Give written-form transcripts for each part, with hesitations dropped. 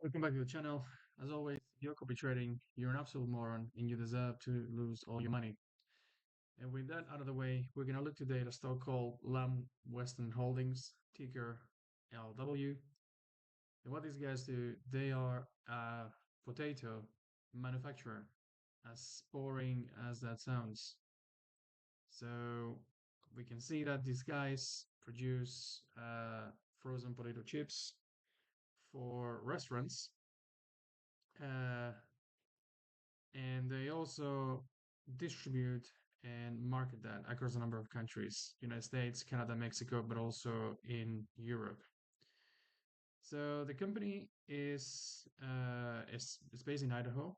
Welcome back to the channel. As always, if you're copy trading, you're an absolute moron and you deserve to lose all your money. And with that out of the way, we're going to look today at a stock called Lam Western Holdings, ticker LW. And what these guys do, they are a potato manufacturer, as boring as that sounds. So we can see that these guys produce frozen potato chips for restaurants. Uh, and they also distribute and market that across a number of countries: United States, Canada, Mexico, but also in Europe. So the company is based in Idaho,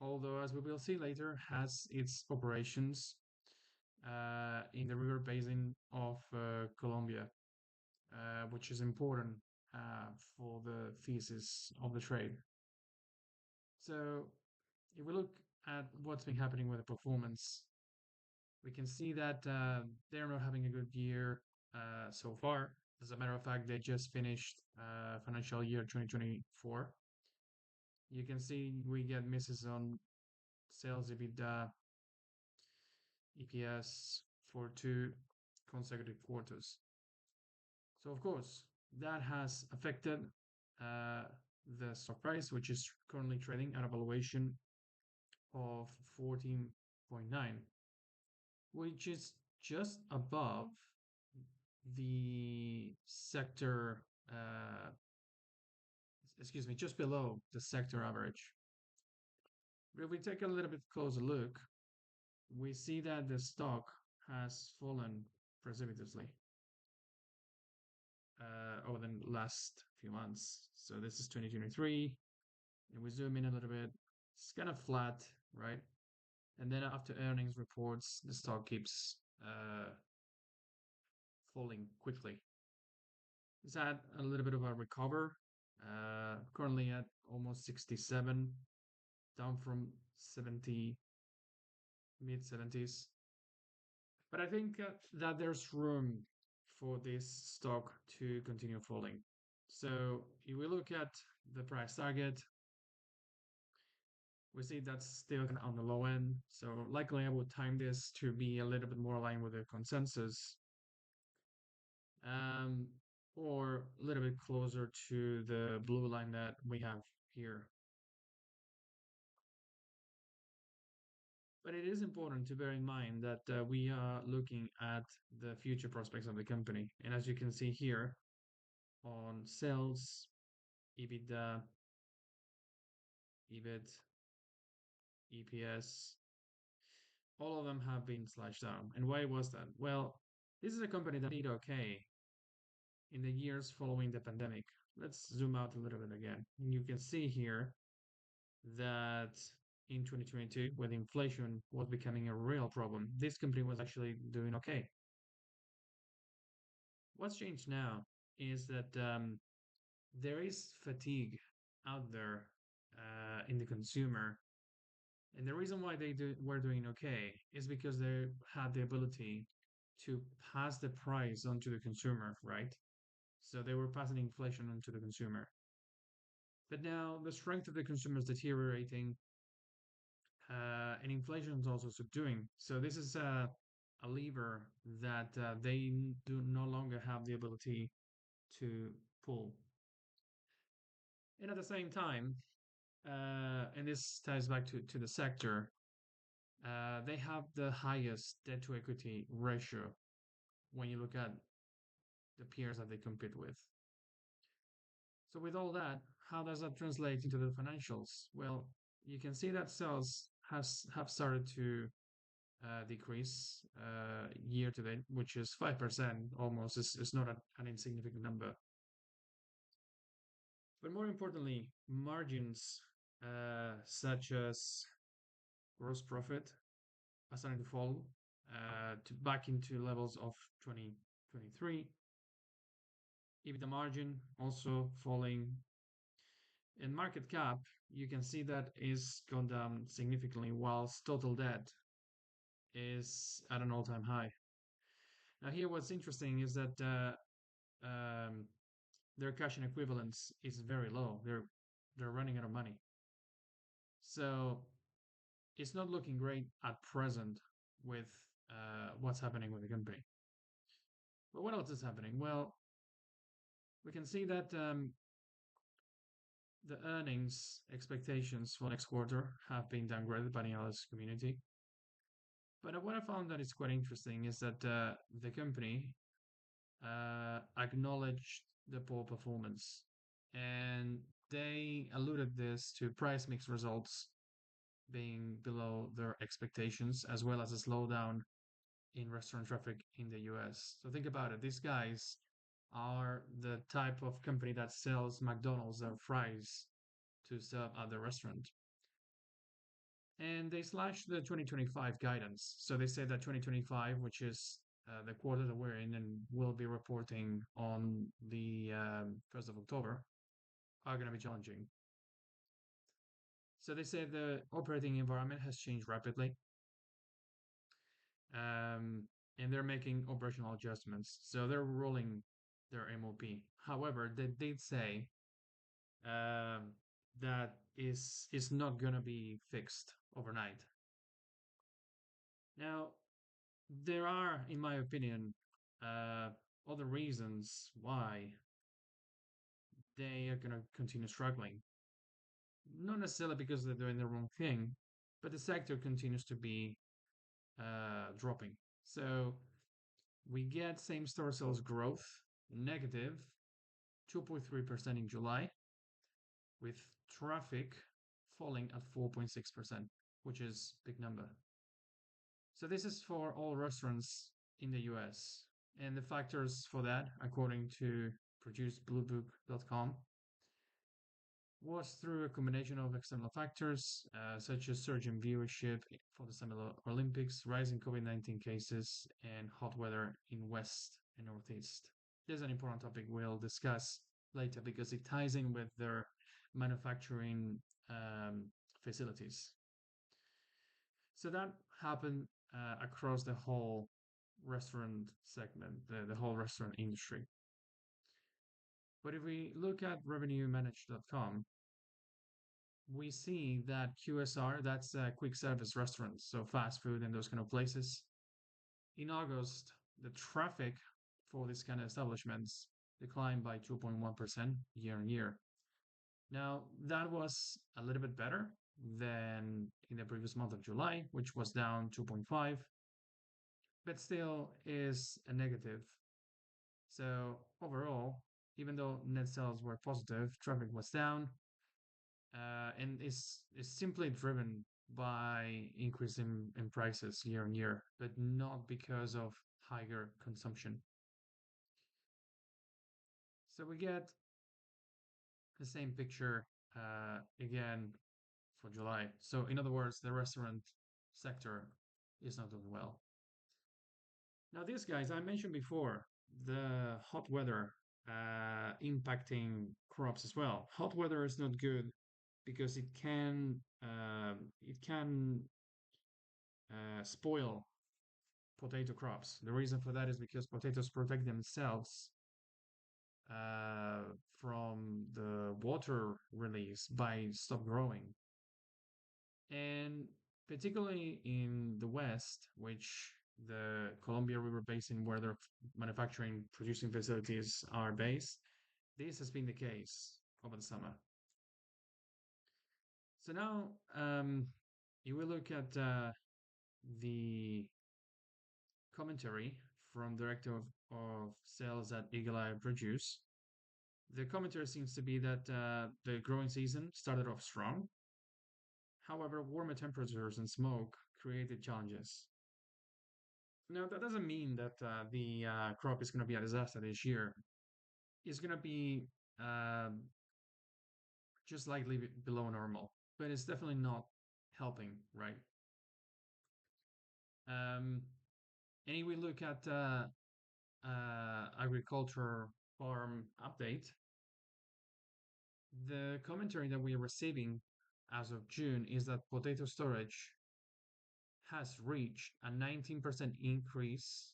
although, as we will see later, has its operations in the river basin of Colombia, which is important for the thesis of the trade. So if we look at what's been happening with the performance, we can see that they're not having a good year so far. As a matter of fact, they just finished financial year 2024. You can see we get misses on sales, EBITDA, EPS for 2 consecutive quarters. So, of course, that has affected uh, the stock price, which is currently trading at a valuation of 14.9, which is just above the sector, uh, excuse me, just below the sector average. If we take a little bit closer look, we see that the stock has fallen precipitously over the last few months. So this is 2023. And we zoom in a little bit, it's kind of flat, right? And then after earnings reports, the stock keeps falling quickly. It's had a little bit of a recover, currently at almost 67, down from 70, mid 70s. But I think that there's room for this stock to continue falling. So if we look at the price target, we see that's still on the low end. So likely I would time this to be a little bit more aligned with the consensus, um, or a little bit closer to the blue line that we have here. But it is important to bear in mind that we are looking at the future prospects of the company. And as you can see here on sales, EBITDA, EBIT, EPS, all of them have been slashed down. And why was that? Well, this is a company that did okay in the years following the pandemic. Let's zoom out a little bit again. And you can see here that in 2022, when inflation was becoming a real problem, this company was actually doing okay. What's changed now is that there is fatigue out there in the consumer, and the reason why were doing okay is because they had the ability to pass the price onto the consumer, right? So they were passing inflation onto the consumer. But now the strength of the consumer is deteriorating, and inflation is also subduing. So this is a lever that they do no longer have the ability to pull. And at the same time, and this ties back to the sector, they have the highest debt to equity ratio when you look at the peers that they compete with. So with all that, how does that translate into the financials? Well, you can see that sales have started to decrease year to date, which is 5% almost. It's not an insignificant number. But more importantly, margins such as gross profit are starting to fall back into levels of 2023. EBITDA margin also falling. In market cap, you can see that is gone down significantly, whilst total debt is at an all-time high. Now, here what's interesting is that their cash and equivalents is very low. They're they're running out of money. So it's not looking great at present with what's happening with the company. But what else is happening? Well, we can see that the earnings expectations for next quarter have been downgraded by the analyst community. But what I found that is quite interesting is that the company acknowledged the poor performance, and they alluded this to price mix results being below their expectations, as well as a slowdown in restaurant traffic in the US. So think about it. These guys are the type of company that sells McDonald's their fries to serve at the restaurant. And they slashed the 2025 guidance. So they said that 2025, which is the quarter that we're in and will be reporting on the 1st of October, are going to be challenging. So they say the operating environment has changed rapidly, and they're making operational adjustments. So they're rolling their MOP. However, they did say um, that is not going to be fixed overnight. Now, there are, in my opinion, uh, other reasons why they are going to continue struggling. Not necessarily because they're doing the wrong thing, but the sector continues to be dropping. So we get same store sales growth negative 2.3% in July, with traffic falling at 4.6%, which is a big number. So this is for all restaurants in the US. And the factors for that, according to producedbluebook.com, was through a combination of external factors, such as surge in viewership for the Summer Olympics, rising COVID-19 cases, and hot weather in West and Northeast. There's an important topic we'll discuss later because it ties in with their manufacturing facilities. So that happened across the whole restaurant segment, the whole restaurant industry. But if we look at revenuemanaged.com, we see that QSR, that's quick service restaurants, so fast food and those kind of places. In August, the traffic for these kind of establishments declined by 2.1% year on year. Now, that was a little bit better than in the previous month of July, which was down 2.5, but still is a negative. So overall, even though net sales were positive, traffic was down, and is simply driven by increase in prices year on year, but not because of higher consumption. So we get the same picture again for July. So in other words, the restaurant sector is not doing well. Now, these guys I mentioned before, the hot weather impacting crops as well. Hot weather is not good because it can spoil potato crops. The reason for that is because potatoes protect themselves from the water release by stop growing. And particularly in the West, which the Columbia River Basin, where their manufacturing producing facilities are based, this has been the case over the summer. So now, if we look at the commentary from director of sales at Eagle Eye Produce, the commentary seems to be that the growing season started off strong. However, warmer temperatures and smoke created challenges. Now, that doesn't mean that the crop is going to be a disaster this year. It's going to be just slightly below normal, but it's definitely not helping, right? And if we look at agriculture farm update, the commentary that we are receiving as of June is that potato storage has reached a 19% increase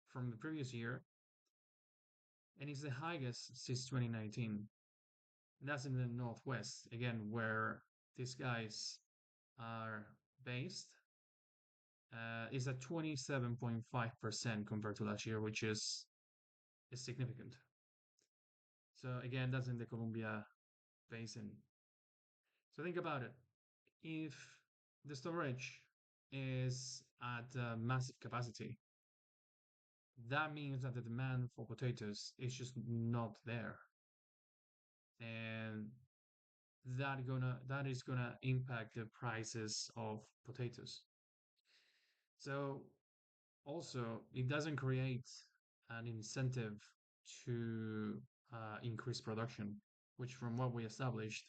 from the previous year and is the highest since 2019. And that's in the Northwest, again, where these guys are based, is at 27.5% compared to last year, which is significant. So again, that's in the Columbia Basin. So think about it. If the storage is at massive capacity, that means that the demand for potatoes is just not there, and that is gonna impact the prices of potatoes. So also, it doesn't create an incentive to increase production, which, from what we established,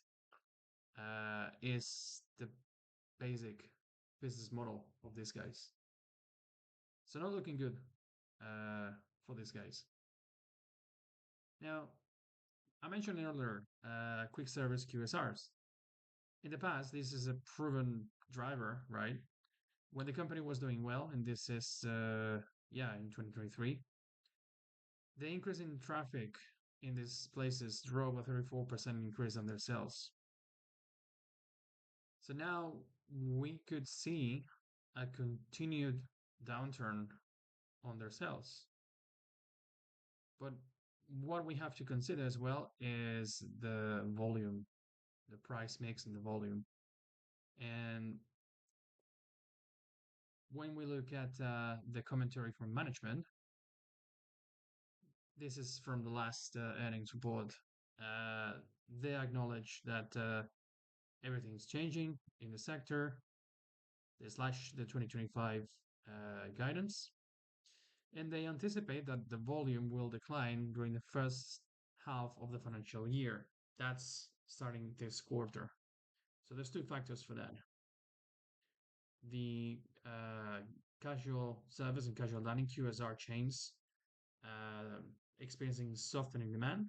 is the basic business model of these guys. So not looking good uh, for these guys. Now, I mentioned earlier quick service QSRs. In the past, this is a proven driver, right? When the company was doing well, and this is in 2023, the increase in traffic in these places drove a 34% increase on their sales. So now we could see a continued downturn on their sales. But what we have to consider as well is the volume, the price mix and the volume. And when we look at the commentary from management, this is from the last earnings report. Uh, they acknowledge that everything's changing in the sector. They slash the 2025 guidance, and they anticipate that the volume will decline during the first half of the financial year. That's starting this quarter. So there's two factors for that. The casual service and casual dining QSR chains uh, experiencing softening demand,